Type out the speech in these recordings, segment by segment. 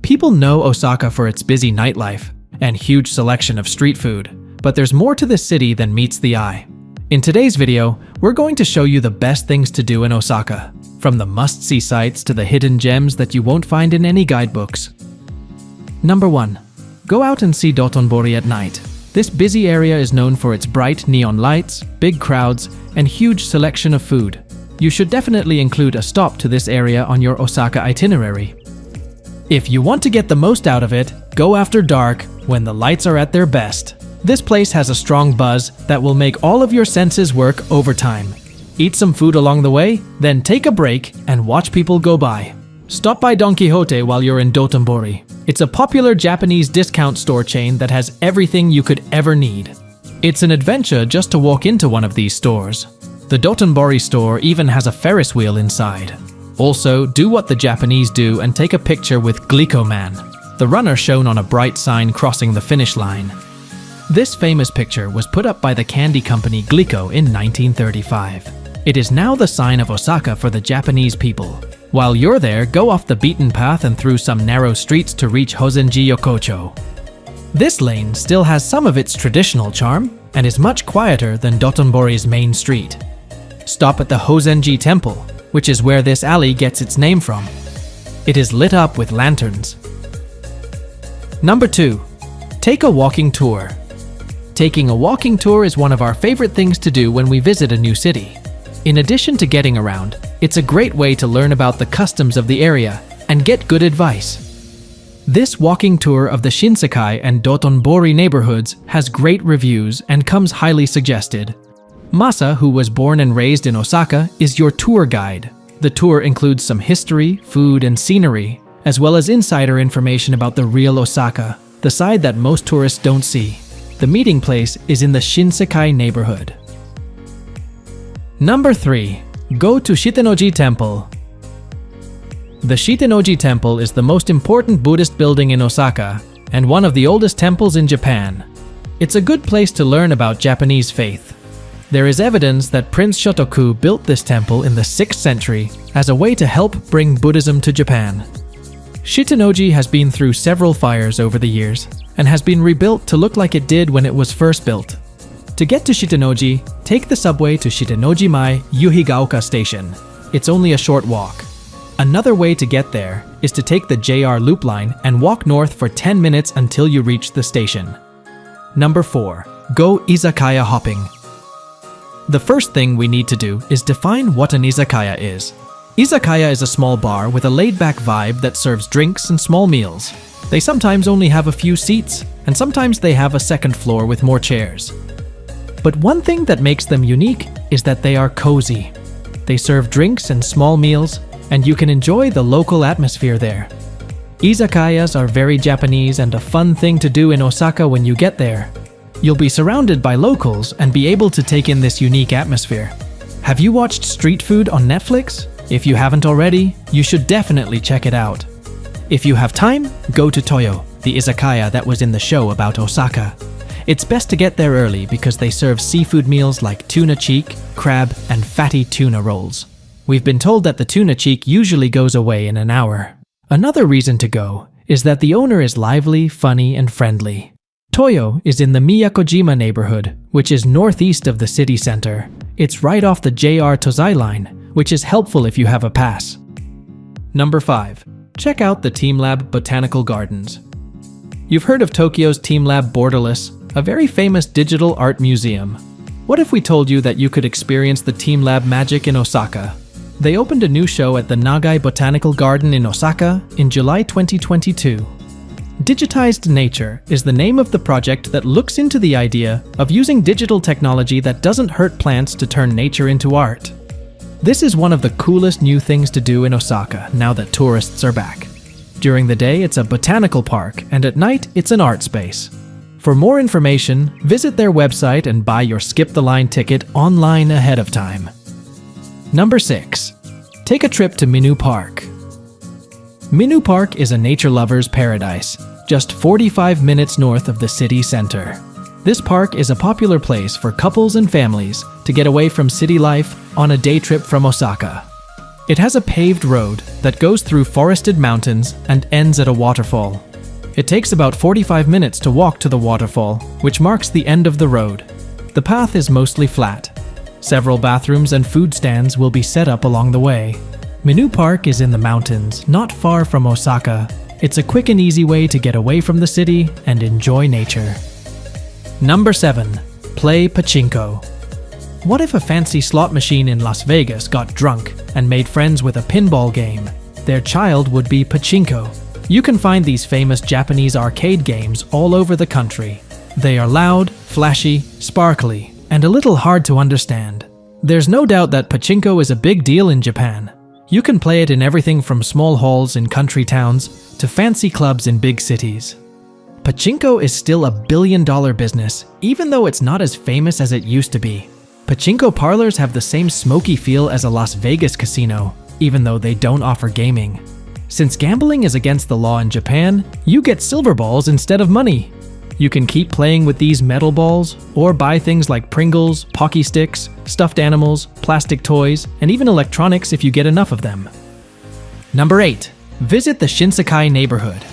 People know Osaka for its busy nightlife and huge selection of street food, but there's more to this city than meets the eye. In today's video, we're going to show you the best things to do in Osaka, from the must-see sites to the hidden gems that you won't find in any guidebooks. Number 1. Go out and see Dotonbori at night. This busy area is known for its bright neon lights, big crowds, and huge selection of food. You should definitely include a stop to this area on your Osaka itinerary. If you want to get the most out of it, go after dark when the lights are at their best. This place has a strong buzz that will make all of your senses work overtime. Eat some food along the way, then take a break and watch people go by. Stop by Don Quijote while you're in Dotonbori. It's a popular Japanese discount store chain that has everything you could ever need. It's an adventure just to walk into one of these stores. The Dotonbori store even has a Ferris wheel inside. Also, do what the Japanese do and take a picture with Glico Man, the runner shown on a bright sign crossing the finish line. This famous picture was put up by the candy company Glico in 1935. It is now the sign of Osaka for the Japanese people. While you're there, go off the beaten path and through some narrow streets to reach Hozenji Yokocho. This lane still has some of its traditional charm and is much quieter than Dotonbori's main street. Stop at the Hozenji Temple, which is where this alley gets its name from. It is lit up with lanterns. Number 2. Take a walking tour. Taking a walking tour is one of our favorite things to do when we visit a new city. In addition to getting around, it's a great way to learn about the customs of the area and get good advice. This walking tour of the Shinsekai and Dotonbori neighborhoods has great reviews and comes highly suggested. Masa, who was born and raised in Osaka, is your tour guide. The tour includes some history, food, and scenery, as well as insider information about the real Osaka, the side that most tourists don't see. The meeting place is in the Shinsekai neighborhood. Number 3. Go to Shiteno-ji Temple. The Shiteno-ji Temple is the most important Buddhist building in Osaka and one of the oldest temples in Japan. It's a good place to learn about Japanese faith. There is evidence that Prince Shotoku built this temple in the 6th century as a way to help bring Buddhism to Japan. Shiteno-ji has been through several fires over the years and has been rebuilt to look like it did when it was first built. To get to Shiteno-ji, take the subway to Shiteno-ji-mai Yuhigaoka Station. It's only a short walk. Another way to get there is to take the JR Loop line and walk north for 10 minutes until you reach the station. Number 4. Go Izakaya hopping. The first thing we need to do is define what an izakaya is. Izakaya is a small bar with a laid-back vibe that serves drinks and small meals. They sometimes only have a few seats, and sometimes they have a second floor with more chairs. But one thing that makes them unique is that they are cozy. They serve drinks and small meals, and you can enjoy the local atmosphere there. Izakayas are very Japanese and a fun thing to do in Osaka when you get there. You'll be surrounded by locals and be able to take in this unique atmosphere. Have you watched Street Food on Netflix? If you haven't already, you should definitely check it out. If you have time, go to Toyo, the izakaya that was in the show about Osaka. It's best to get there early because they serve seafood meals like tuna cheek, crab, and fatty tuna rolls. We've been told that the tuna cheek usually goes away in an hour. Another reason to go is that the owner is lively, funny, and friendly. Toyo is in the Miyakojima neighborhood, which is northeast of the city center. It's right off the JR Tozai line, which is helpful if you have a pass. Number 5. Check out the teamLab Botanical Gardens. You've heard of Tokyo's teamLab Borderless, a very famous digital art museum. What if we told you that you could experience the teamLab magic in Osaka? They opened a new show at the Nagai Botanical Garden in Osaka in July 2022. Digitized Nature is the name of the project that looks into the idea of using digital technology that doesn't hurt plants to turn nature into art. This is one of the coolest new things to do in Osaka now that tourists are back. During the day, it's a botanical park, and at night, it's an art space. For more information, visit their website and buy your Skip the Line ticket online ahead of time. Number 6. Take a trip to Minoo Park. Minoo Park is a nature lover's paradise, just 45 minutes north of the city center. This park is a popular place for couples and families to get away from city life on a day trip from Osaka. It has a paved road that goes through forested mountains and ends at a waterfall. It takes about 45 minutes to walk to the waterfall, which marks the end of the road. The path is mostly flat. Several bathrooms and food stands will be set up along the way. Minoo Park is in the mountains, not far from Osaka. It's a quick and easy way to get away from the city and enjoy nature. Number 7. Play Pachinko. What if a fancy slot machine in Las Vegas got drunk and made friends with a pinball game? Their child would be Pachinko. You can find these famous Japanese arcade games all over the country. They are loud, flashy, sparkly, and a little hard to understand. There's no doubt that Pachinko is a big deal in Japan. You can play it in everything from small halls in country towns to fancy clubs in big cities. Pachinko is still $1 billion business, even though it's not as famous as it used to be. Pachinko parlors have the same smoky feel as a Las Vegas casino, even though they don't offer gaming. Since gambling is against the law in Japan, you get silver balls instead of money. You can keep playing with these metal balls, or buy things like Pringles, Pocky Sticks, stuffed animals, plastic toys, and even electronics if you get enough of them. Number 8. Visit the Shinsekai neighborhood.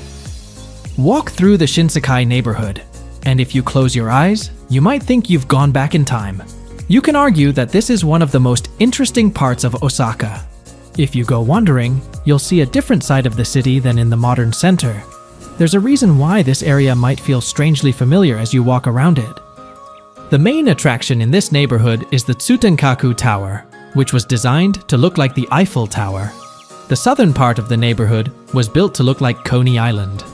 Walk through the Shinsekai neighborhood, and if you close your eyes, you might think you've gone back in time. You can argue that this is one of the most interesting parts of Osaka. If you go wandering, you'll see a different side of the city than in the modern center. There's a reason why this area might feel strangely familiar as you walk around it. The main attraction in this neighborhood is the Tsutenkaku Tower, which was designed to look like the Eiffel Tower. The southern part of the neighborhood was built to look like Coney Island.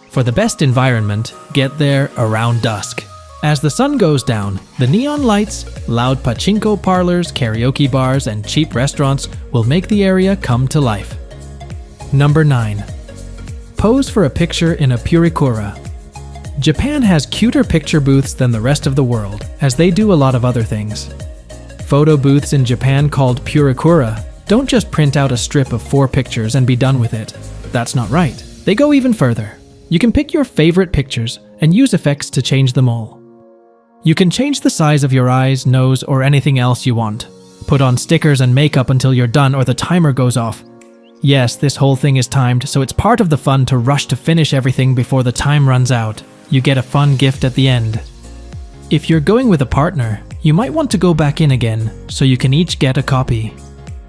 For the best environment, get there around dusk. As the sun goes down, the neon lights, loud pachinko parlors, karaoke bars, and cheap restaurants will make the area come to life. Number 9. Pose for a picture in a Purikura. Japan has cuter picture booths than the rest of the world, as they do a lot of other things. Photo booths in Japan called Purikura don't just print out a strip of 4 pictures and be done with it. That's not right. They go even further. You can pick your favorite pictures and use effects to change them all. You can change the size of your eyes, nose, or anything else you want. Put on stickers and makeup until you're done or the timer goes off. Yes, this whole thing is timed, so it's part of the fun to rush to finish everything before the time runs out. You get a fun gift at the end. If you're going with a partner, you might want to go back in again, so you can each get a copy.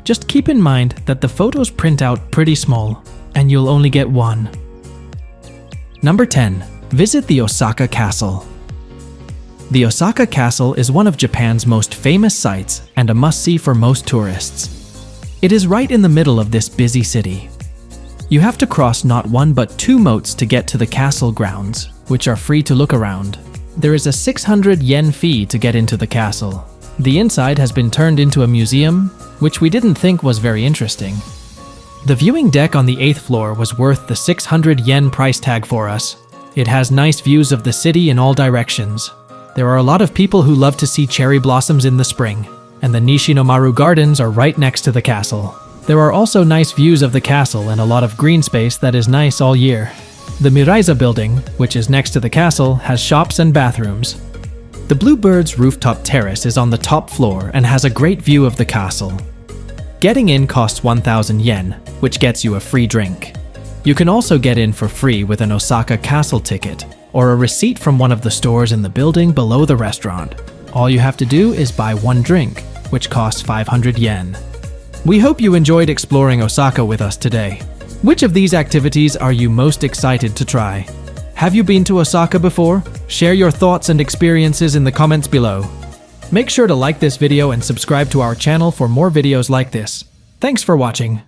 Just keep in mind that the photos print out pretty small, and you'll only get one. Number 10. Visit the Osaka Castle. The Osaka Castle is one of Japan's most famous sites and a must-see for most tourists. It is right in the middle of this busy city. You have to cross not 1 but 2 moats to get to the castle grounds, which are free to look around. There is a 600 yen fee to get into the castle. The inside has been turned into a museum, which we didn't think was very interesting. The viewing deck on the 8th floor was worth the 600 yen price tag for us. It has nice views of the city in all directions. There are a lot of people who love to see cherry blossoms in the spring, and the Nishinomaru Gardens are right next to the castle. There are also nice views of the castle and a lot of green space that is nice all year. The Miraiza building, which is next to the castle, has shops and bathrooms. The Bluebird's rooftop terrace is on the top floor and has a great view of the castle. Getting in costs 1,000 yen, which gets you a free drink. You can also get in for free with an Osaka Castle ticket, or a receipt from one of the stores in the building below the restaurant. All you have to do is buy 1 drink, which costs 500 yen. We hope you enjoyed exploring Osaka with us today. Which of these activities are you most excited to try? Have you been to Osaka before? Share your thoughts and experiences in the comments below. Make sure to like this video and subscribe to our channel for more videos like this. Thanks for watching.